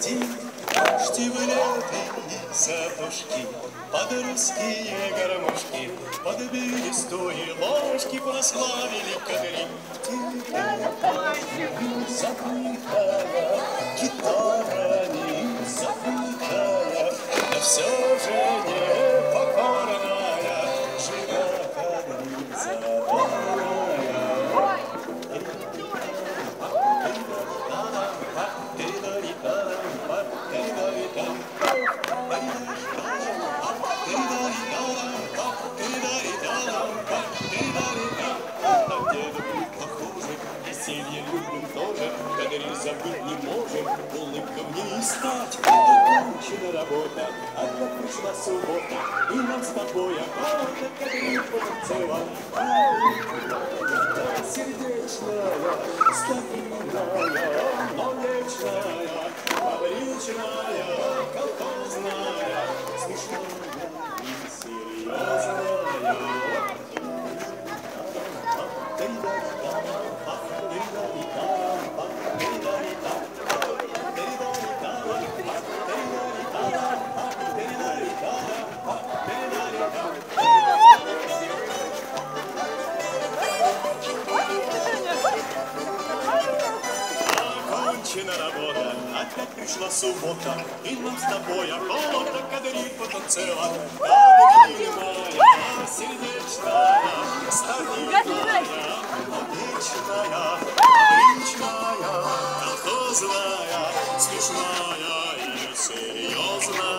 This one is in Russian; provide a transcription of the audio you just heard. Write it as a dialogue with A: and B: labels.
A: один, штиблеты сапожки, под русские гармошки, под берестовые ложки прославили кадри. Забытая, гитара не забытая, но все же не покорная, жива кадри забавная. Веселье любим тоже, кадри забыть не можем, улыбка мне и стать. Окончена работа, одна пришла суббота, и нам с тобой охота кадри потанцевать. Сердечная, старинная, но вечная, фабричная, колхозная, смешная и серьезная. Окончена работа, опять пришла суббота, и нам с тобой охота кадри потанцевать. Кадри моя, сердечная, старинная, вечная, фабричная, колхозная, смешная и серьезная.